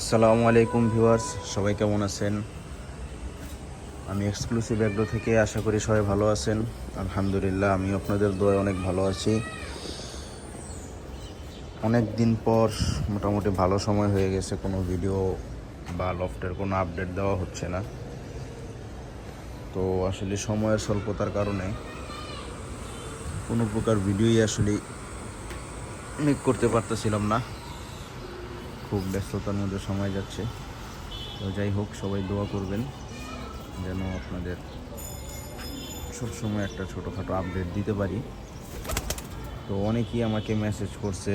আসসালামু আলাইকুম ভিউয়ার্স, সবাই কেমন আছেন? আমি এক্সক্লুসিভ এগ্রো থেকে আশা করি সবাই ভালো আছেন। আলহামদুলিল্লাহ, আমি আপনাদের দোয়ায় অনেক ভালো আছি। অনেক দিন পর মোটামুটি ভালো সময় হয়ে গেছে, কোনো ভিডিও বা লফটের কোনো আপডেট দেওয়া হচ্ছে না। তো আসলে সময়ের স্বল্পতার কারণে কোনো প্রকার ভিডিওই আসলে মেক করতে পারতেছিলাম না। খুব ব্যস্ততার মধ্যে সময় যাচ্ছে। তো যাই হোক, সবাই দোয়া করবেন যেন আপনাদের সবসময় একটা ছোটোখাটো আপডেট দিতে পারি। তো অনেকেই আমাকে মেসেজ করছে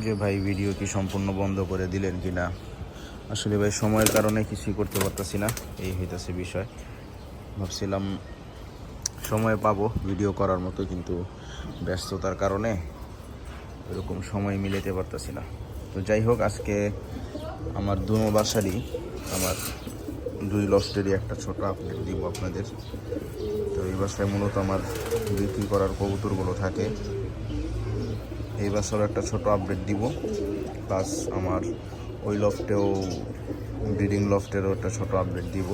যে ভাই, ভিডিও কি সম্পূর্ণ বন্ধ করে দিলেন কি না। আসলে ভাই, সময়ের কারণে কিছুই করতে পারতেছি না, এই হইতেছে বিষয়। ভাবছিলাম সময় পাবো ভিডিও করার মতো, কিন্তু ব্যস্ততার কারণে এরকম সময় মিলাতে পারতেছি না। তো যাই হোক, আজকে আমার দুনো বাসারই, আমার দুই লফটেরই একটা ছোট আপডেট দিব আপনাদের। তো এই বাসায় মূলত আমার বিক্রি করার কবুতরগুলো থাকে। এই বাসারও একটা ছোট আপডেট দিব, প্লাস আমার ওই লফটেও, ব্রিডিং লফটেরও একটা ছোট আপডেট দিব।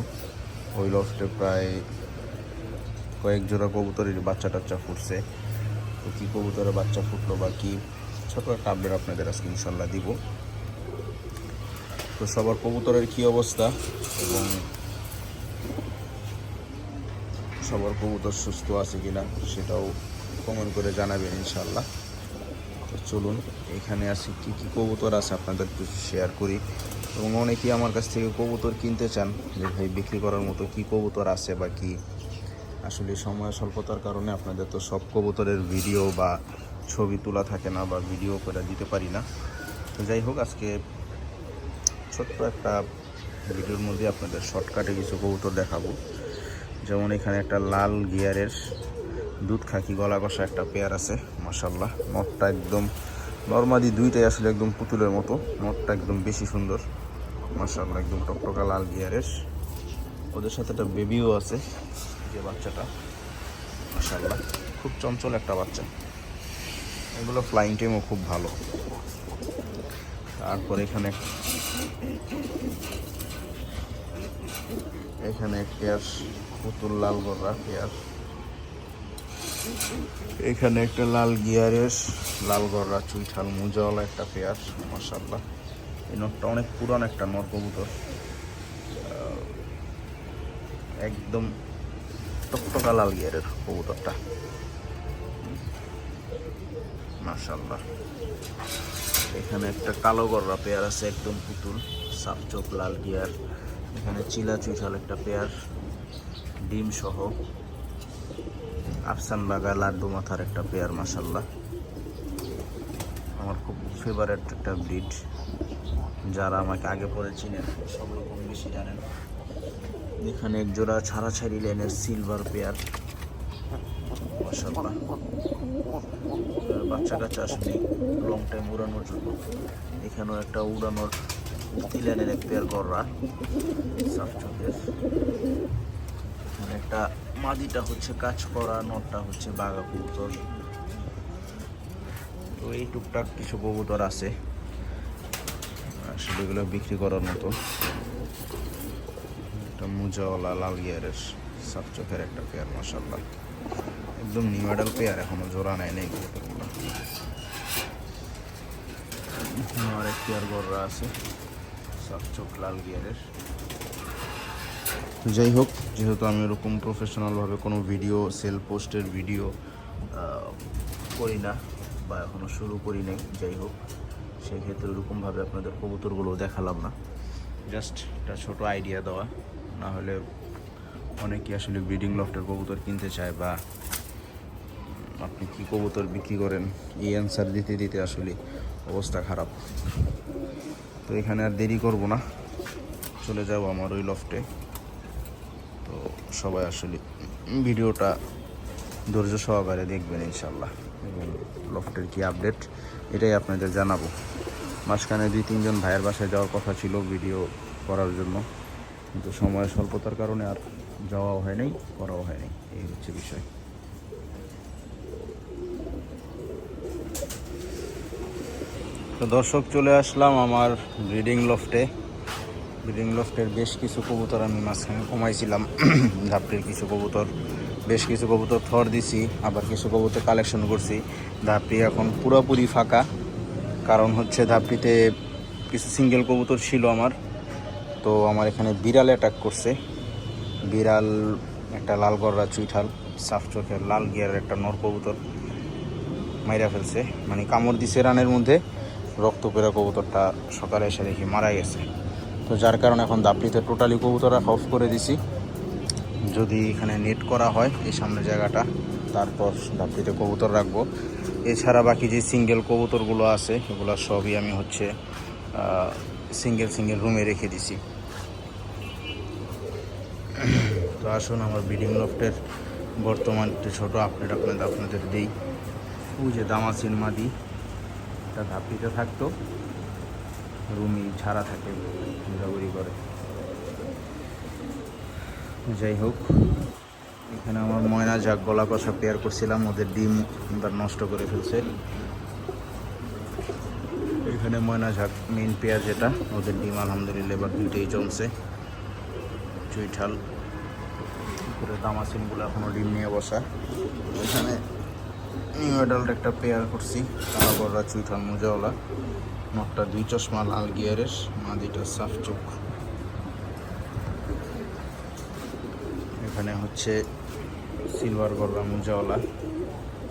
ওই লফটে প্রায় কয়েক জোড়া কবুতরের বাচ্চা টাচ্চা ফুটছে। তো কী কবুতরের বাচ্চা ফুটলো বা কী, ছোটো একটা আপডেট আপনাদের আজকে ইনশাল্লাহ দিব। তো সবার কবুতরের কী অবস্থা এবং সবার কবুতর সুস্থ আছে কিনা সেটাও কমেন্ট করে জানাবেন ইনশাল্লাহ। তো চলুন, এখানে আসি কী কী কবুতর আছে আপনাদের একটু শেয়ার করি। এবং অনেকেই আমার কাছ থেকে কবুতর কিনতে চান যে ভাই, বিক্রি করার মতো কী কবুতর আছে বা কী। আসলে সময় স্বল্পতার কারণে আপনাদের তো সব কবুতরের ভিডিও বা ছবি তোলা থাকে না, বা ভিডিও করে দিতে পারি না। তো যাই হোক, আজকে ছোট্ট একটা ভিডিওর মধ্যে আপনাদের শর্টকাটে কিছু কবুতর দেখাবো। যেমন এখানে একটা লাল গিয়ারের দুধ খাকি গলা কষা একটা পেয়ার আছে, মাশাল্লাহ। নটটা একদম নর্মালি দুইটাই আসলে একদম পুতুলের মতো, নটটা একদম বেশি সুন্দর, মাশাল্লাহ, একদম টকটকা লাল গিয়ারের। ওদের সাথে একটা বেবিও আছে, যে বাচ্চাটা মাশাল্লাহ খুব চঞ্চল একটা বাচ্চা। এগুলো ফ্লাইং টাইমও খুব ভালো। তারপর এখানে পেয়ার পুতুল লাল গররা পেয়ার। এখানে একটা লাল গিয়ারের লাল গররা চুইঠাল মুজাওয়ালা একটা পেয়ার, মাশাল্লাহ। এই নটটা অনেক পুরান একটা নর কবুতর, একদম টকটকা লাল গিয়ারের কবুতরটা, মাশাল্লাহ। এখানে একটা কালো গররা পেয়ার আছে, একদম পুতুল সাপ চোখ লাল গিয়ার। এখানে চিলা চুইঠাল একটা পেয়ার, ডিম সহ। আফসান বাগা লাড্ডু মাথার একটা পেয়ার, মাশাল্লাহ। আমার খুব ফেভারেট একটা ব্রিড, যারা আমাকে আগে পরে চিনেন সবাই কম বেশি জানেন। এখানে এক জোড়া ছাড়াছাড়ি লাইনের সিলভার পেয়ার, মাশাল্লাহ। বাচ্চা কাচ্চা আসলে লং টাইম উড়ানোর জন্য। এখানেও একটা উড়ানোর উঠতি লাইনের এক পেয়ার গররা সাফ চোখের। এখানে একটা মাদিটা হচ্ছে কাজ করা, নটটা হচ্ছে বাঘা কবুতর। তো এই টুকটাক কিছু কবুতর আছে আসলে, এগুলো বিক্রি করার মতো। একটা মুজাওয়ালা লাল গিয়ারের সাফ চোখের একটা পেয়ার, মাশাল্লাহ, একদম নিউ মডেল পেয়ার, এখনো জোড়া নেয় নেই কবুতরগুলো। আর এক পেয়ার গররা আছে সাফ চোখ লাল গিয়ারের। যাই হোক, যেহেতু আমি ওরকম প্রফেশনালভাবে কোনো ভিডিও সেল পোস্টের ভিডিও করি না বা এখনও শুরু করি নাই, যাই হোক সেই ক্ষেত্রে ওরকমভাবে আপনাদের কবুতরগুলো দেখালাম না। জাস্ট একটা ছোটো আইডিয়া দেওয়া, না হলে অনেকে আসলে ব্রিডিং লফটের কবুতর কিনতে চায়, বা আপনি কী কবুতর বিক্রি করেন এই অ্যান্সার দিতে দিতে আসলে অবস্থা খারাপ। তো এখানে আর দেরি করব না, চলে যাব আমার ওই লফটে। তো সবাই আসলে ভিডিওটা ধৈর্য সহকারে দেখবেন ইনশাল্লাহ, এবং লফটের কি আপডেট এটাই আপনাদের জানাবো। মাঝখানে 2-3 ভাইয়ের বাসায় যাওয়ার কথা ছিল ভিডিও করার জন্য, কিন্তু সময়ের স্বল্পতার কারণে আর যাওয়াও হয় নাই, করাও হয় নাই, এই হচ্ছে বিষয়। তো তো দর্শক, চলে আসলাম আমার ব্রিডিং লফটের বেশ কিছু কবুতর আমি মাঝখানে কমাইছিলাম। ধাপটির কিছু কবুতর, বেশ কিছু কবুতর থর দিছি, আবার কিছু কবুতর কালেকশন করছি। ধাপটি এখন পুরোপুরি ফাঁকা, কারণ হচ্ছে ধাপটিতে কিছু সিঙ্গেল কবুতর ছিল আমার। তো আমার এখানে বিড়াল অ্যাটাক করছে। বিড়াল একটা লাল গররা চুইঠাল সাফ চোখের লাল গিয়ারের একটা নর কবুতর মাইরা ফেলছে, মানে কামড় দিছে রানের মধ্যে। রক্ত পেরা কবুতরটা সকালে এসে দেখি মারা গেছে। তো যার কারণে এখন দাপড়িতে টোটালি কবুতর রাখা অফ করে দিছি। যদি এখানে নেট করা হয় এই সামনে জায়গাটা, তারপর দাপড়িতে কবুতর রাখবো। এছাড়া বাকি যে সিঙ্গেল কবুতরগুলো আছে এগুলো সবই আমি হচ্ছে সিঙ্গেল রুমে রেখে দিছি। তো আসুন আমার ব্রিডিং লফটের বর্তমান একটু ছোটো আপডেট আপনাদের দিই। ওই যে দামাসিন মাদি, এটা ধাপড়িতে থাকতো, রুমি ছাড়া থাকে, ঘোরাঘুরি করে। যাই হোক, এখানে আমার ময়না ঝাঁক গলা কষা পেয়ার করছিলাম, ওদের ডিম নষ্ট করে ফেলছে। এখানে ময়না ঝাঁক মেইন পেয়ার যেটা, ওদের ডিম আলহামদুলিল্লাহ এবার দুইটাই জমছে। চুইঠাল করে দামাসিনগুলো এখনও ডিম নিয়ে বসা। এখানে নিউ অ্যাডাল্ট একটা পেয়ার করছি, কালো গররা চুইঠাল মুজাওয়ালা। নটটা 2 চশমা লাল গিয়ারের, মাদিটা সাফ চোখ। এখানে হচ্ছে সিলভার গররা মুজাওয়ালা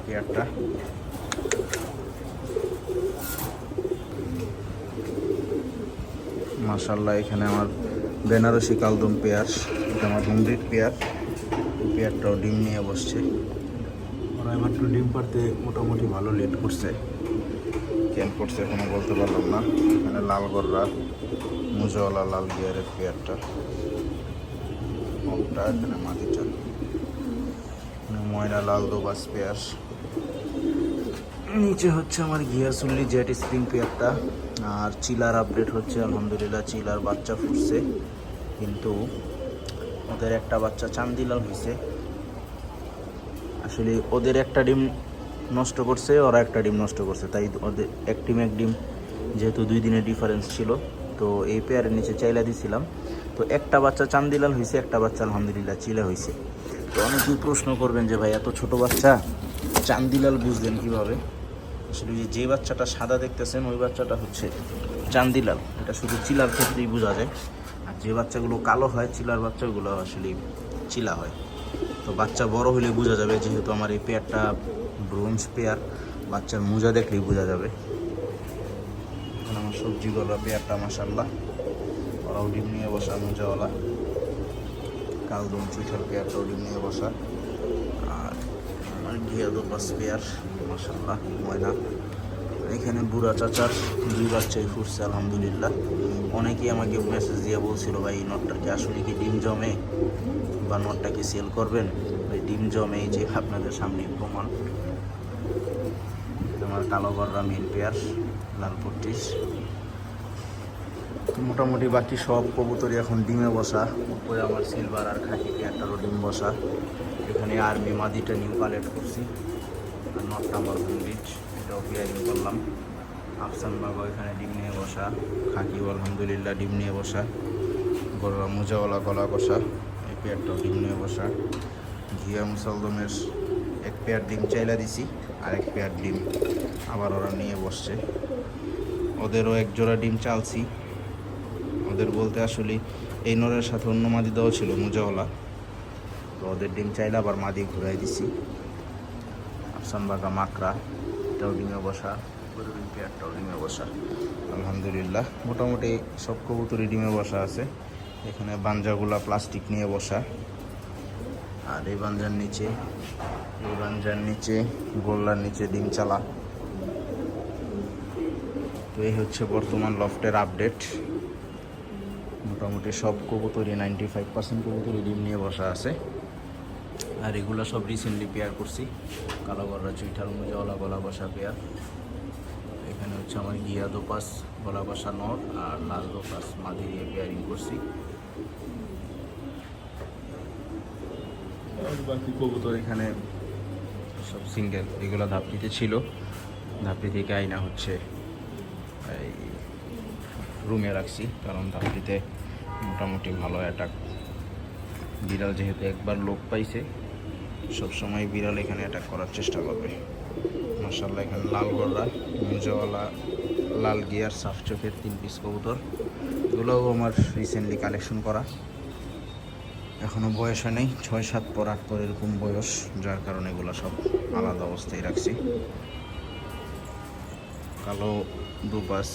পেয়ারটা। মাশাআল্লাহ, এখানে আমার বেনারসি কালদম পেয়ার, এটা আমার হোমব্রিড পেয়ার। পেয়ারটাও ডিম নিয়ে বসছে। ওরা এবার একটু ডিম পাড়তে মোটামুটি ভালো লেট করছে, কেন করছে এখনো বলতে পারলাম না। এখানে লাল গররা মুজাওয়ালা লাল গিয়ারের পেয়ারটা, এখানে মাটিটা, ময়না লাল দোবাস পেয়ার। নিচে হচ্ছে আমার গিয়াসুল্লি জেট স্প্রিং পেয়ারটা। আর চিলার আপডেট হচ্ছে আলহামদুলিল্লাহ, চিলার বাচ্চা ফুটছে, কিন্তু ওদের একটা বাচ্চা চান্দিলাল হয়েছে। আসলে ওদের একটা ডিম নষ্ট করছে, ওরা একটা ডিম নষ্ট করছে, তাই ওদের এক ডিম যেহেতু 2 দিনের ডিফারেন্স ছিল, তো এই পেয়ারের নিচে চাইলা দিছিলাম। তো একটা বাচ্চা চান্দিলাল হয়েছে, একটা বাচ্চা আলহামদুলিল্লাহ চিলা হয়েছে। তো অনেকেই প্রশ্ন করবেন যে ভাই এত ছোট বাচ্চা চান্দিলাল বুঝলেন কীভাবে? আসলে যে বাচ্চাটা সাদা দেখতেছেন ওই বাচ্চাটা হচ্ছে চান্দিলাল, এটা শুধু চিলার ক্ষেত্রেই বোঝা যায়। আর যে বাচ্চাগুলো কালো হয় চিলার বাচ্চাগুলো আসলে চিলা হয়। তো বাচ্চা বড় হলে বোঝা যাবে, যেহেতু আমার এই পেয়ারটা ব্রোঞ্জ পেয়ার, বাচ্চার মোজা দেখলেই বোঝা যাবে। এখন আমার সবজি গলা পেয়ারটা মাশাআল্লাহ, ওরাও ডিম নিয়ে বসা মোজাওয়ালা। কালদম চুইঠাল পেয়ারটাও ডিম নিয়ে বসা। আর আমার ঘিয়া দোপাস পেয়ার মাশাআল্লাহ ময়না। এখানে বুড়া চাচার 2 বাচ্চাই ফুটছে আলহামদুলিল্লাহ। অনেকেই আমাকে মেসেজ দিয়ে বলছিল ভাই নটটার কি আসলে কি ডিম জমে, বা নটটাকে সেল করবেন? ভাই ডিম জমে, এই যে আপনাদের সামনে প্রমাণ। আমার কালো গররা মেন পেয়ার লাল পট্টিস। মোটামুটি বাকি সব কবুতরই এখন ডিমে বসা। উপরে আমার সিলভার আর খাকি পেয়ারটারও ডিম বসা। এখানে আর্মি মাদিটা নিউ কালেক্ট করছি। আর নটটা আমার হোমব্রিড, এটাও পেয়ারিং করলাম। আফসান বাবা এখানে ডিম নিয়ে বসা। খাকিও আলহামদুলিল্লাহ ডিম নিয়ে বসা। গররা মুজাওয়ালা গলা কষা, এই পেয়ারটাও ডিম নিয়ে বসা। ঘিয়া মুসলদমের এক পেয়ার ডিম চাইলা দিছি, আর এক পেয়ার ডিম আবার ওরা নিয়ে বসছে। ওদেরও এক জোড়া ডিম চালছি। ওদের বলতে আসলে এই নরের সাথে অন্য মাদি দেওয়া ছিল মুজাওয়ালা, তো ওদের ডিম চাইলে আবার মাদি ঘুরাই দিছি। আফসান বাগা মাকড়া, এটাও ডিমে বসা। গরুর পেয়ারটাও ডিমে বসা আলহামদুলিল্লাহ। মোটামুটি সব কবুতরই ডিমে বসা আছে। এখানে বাঞ্জাগুলা প্লাস্টিক নিয়ে বসা। আর এই বাঞ্জার নিচে গোল্লার নিচে ডিম চালা। তো এই হচ্ছে বর্তমান লফটের আপডেট। মোটামুটি সব কবুতরই 95% কবুতরই ডিম নিয়ে বসা আছে। আর এগুলো সব রিসেন্টলি পেয়ার করছি, কালো গররা চুইঠাল মুজাওয়ালা গলা বসা পেয়ার। এখানে হচ্ছে আমার গিয়া দোপাস গলা বসা নর, আর লাল দোপাস মাদি দিয়ে পেয়ারিং করছি। আর বাকি কবুতর এখানে সব সিঙ্গেল, এগুলো ধাপড়িতে ছিল, ধাপড়ি থেকে আইনা হচ্ছে রুমে রাখছি, কারণ ধাপটিতে মোটামুটি ভালো অ্যাটাক। বিড়াল যেহেতু একবার লোক পাইছে, সবসময় বিড়াল এখানে অ্যাটাক করার চেষ্টা করবে। মাশাআল্লাহ, এখানে লাল গড়া, মুজাওয়ালা, লাল গিয়ার, সাফ চোখের 3 পিস কবুতর। এগুলোও আমার রিসেন্টলি কালেকশন করা, এখনও বয়স হয় নাই, 6-7 পর 8 পর এরকম বয়স, যার কারণে এগুলো সব আলাদা অবস্থায় রাখছি। কালো দুপাস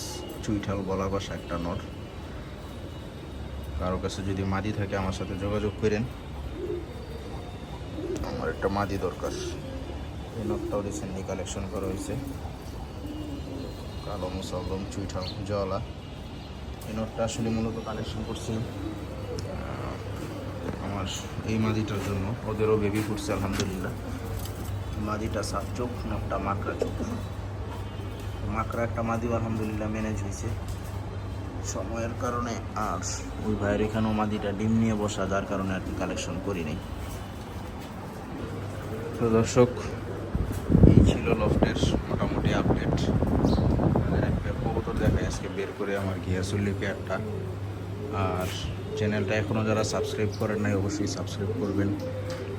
চুইঠাল গলা কষা একটা নর। কারো কাছে যদি মাদি থাকে আমার সাথে যোগাযোগ করেন, আমার একটা মাদি দরকার। এই নটটাও রিসেন্টলি কালেকশন করা হয়েছে, কালো মুসাল্লম চুইঠাল জলা। এই নটটা আসলে মূলত কালেকশন করছি আমার এই মাদিটার জন্য, ওদেরও বেবি ফুটছে আলহামদুলিল্লাহ। মাদিটা সাত চোখ, নটটা মাকড়া চোখ। মাকড়া একটা মাদিও আলহামদুলিল্লাহ ম্যানেজ হয়েছে সময়ের কারণে। আর ওই ভাইয়ের এখানেও মাদিটা ডিম নিয়ে বসা, যার কারণে আর কি কালেকশন করি নাই। তো দর্শক, এই ছিল লফটের মোটামুটি আপডেট। একটা কবুতর দেখাই আজকে বের করে আমার ঘিয়াসুল্লি পেয়ারটা। আর চ্যানেলটা এখনও যারা সাবস্ক্রাইব করেন নাই অবশ্যই সাবস্ক্রাইব করবেন,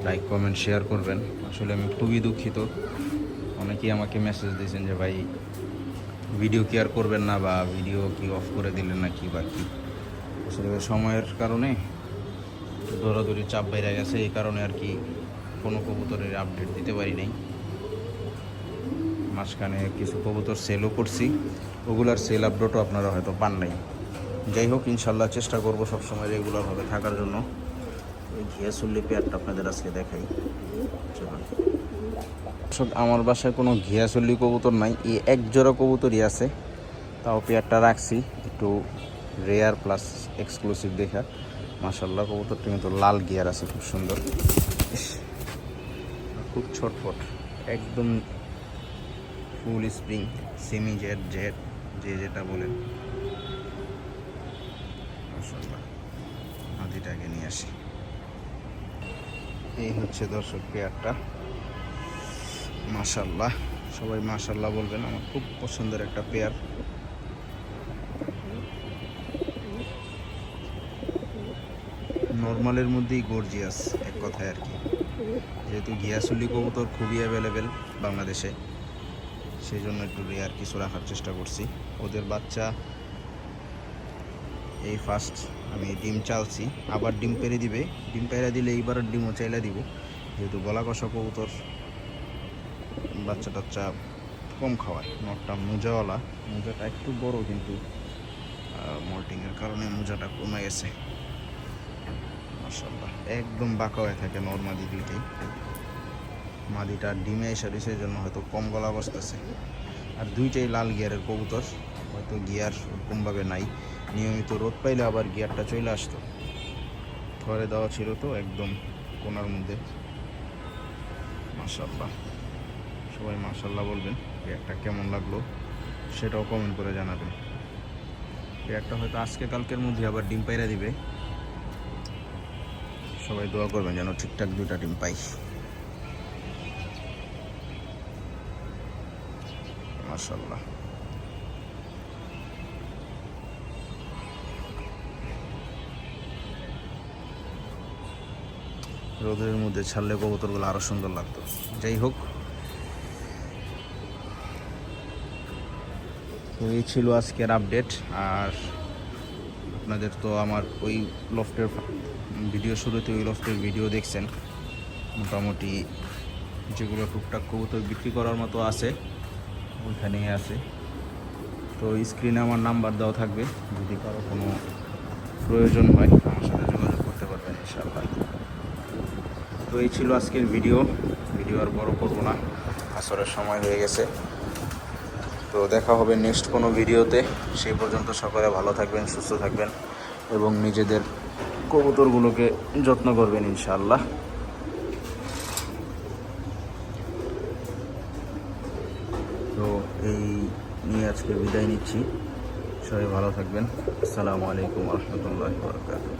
লাইক কমেন্ট শেয়ার করবেন। আসলে আমি খুবই দুঃখিত, অনেকেই আমাকে মেসেজ দিয়েছেন যে ভাই ভিডিও কি আর করবেন না, বা ভিডিও কি অফ করে দিলেন না কি বা কি। আসলে সময়ের কারণে দৌড়াদৌড়ি চাপ বাইরে গেছে, এই কারণে আর কি কোনো কবুতরের আপডেট দিতে পারি নাই। মাঝখানে কিছু কবুতর সেলও করছি, ওগুলার সেল আপডেটও আপনারা হয়তো পান নাই। যাই হোক, ইনশাল্লাহ চেষ্টা করবো সবসময় রেগুলারভাবে থাকার জন্য। এই ঘিয়াসুল্লি পেয়ারটা আপনাদের আজকে দেখাই। চলুন। আমার বাসায় কোনো ঘিয়াসুল্লি কবুতর নাই, এই এক জোড়া কবুতরই আছে, তাও পেয়ারটা রাখছি একটু রেয়ার প্লাস এক্সক্লুসিভ দেখা। মাশাআল্লাহ, কবুতরটা কিন্তু লাল গিয়ার আছে, খুব সুন্দর, খুব ছটফট, একদম ফুল স্প্রিং, সেমি জেড জেড, যে যেটা বলেন। মাশাআল্লাহ, মাদিটাকে নিয়ে আসি। এই হচ্ছে দর্শক পেয়ারটা। মাশাআল্লাহ, সবাই মাশাআল্লাহ বলবেন, আমার খুব পছন্দের একটা পেয়ার। নর্মালের মধ্যেই গর্জিয়াস, এক কথায় আর কি। যেহেতু ঘিয়াসুল্লি কবুতর খুবই অ্যাভেলেবেল বাংলাদেশে, সেই জন্য একটু রেয়ার কিছু রাখার চেষ্টা করছি। ওদের বাচ্চা এই ফার্স্ট আমি ডিম চালছি, আবার ডিম পেরে দিবে। ডিম পেরে দিলে এইবার ডিমও চাইলে দিব, যেহেতু গলা কষা কবুতর, বাচ্চা টাচ্চা কম খাওয়ায়। নটটা মোজাওয়ালা, মোজাটা একটু বড়, কিন্তু মল্টিংয়ের কারণে মোজাটা কমে গেছে। মাশাআল্লাহ, একদম বাঁকা হয়ে থাকে নর্মালি দুইটাই। মাদিটা ডিমে এসে সেই জন্য হয়তো কম গলা বসতেছে। আর দুইটাই লাল গিয়ারের কবুতর, হয়তো গিয়ার ওরকমভাবে নাই। নিয়মিত রোদ পাইলে আবার গিয়ারটা চলে আসতো। ঘরে দেওয়া ছিল তো একদম কোনার মধ্যে। মাশাআল্লাহ, সবাই মাশাআল্লাহ বলবেন। পেয়ারটা কেমন লাগলো সেটাও কমেন্ট করে জানাবেন। পেয়ারটা হয়তো আজকে কালকের মধ্যে আবার ডিম পাইরা দিবে। সবাই দোয়া করবেন যেন ঠিকঠাক দুইটা ডিম পাই। মাশাআল্লাহ, রোদের মধ্যে ছাড়লে কবুতরগুলো আরো সুন্দর লাগতো। যাই হোক, তো এই ছিল আজকের আপডেট। আর আপনাদের তো আমার ওই লফটের ভিডিও শুরুতে ওই লফটের ভিডিও দেখছেন, মোটামুটি যেগুলো টুকটাক কবুতর বিক্রি করার মতো আছে ওইখানেই আছে। তো স্ক্রিনে আমার নাম্বার দেওয়া থাকবে, যদি কারো কোনো প্রয়োজন হয় আমার সাথে যোগাযোগ করতে পারবেন ইনশাআল্লাহ। তো এই ছিল আজকের ভিডিও আর বড় করবো না, আসরের সময় হয়ে গেছে। তো দেখা হবে নেক্সট কোনো ভিডিওতে। সেই পর্যন্ত সকলে ভালো থাকবেন, সুস্থ থাকবেন এবং নিজেদের কবুতরগুলোকে যত্ন করবেন ইনশাআল্লাহ। তো এই নিয়ে আজকে বিদায় নিচ্ছি, সবাই ভালো থাকবেন। আসসালামু আলাইকুম ওয়া রাহমাতুল্লাহি ওয়া বারাকাতুহু।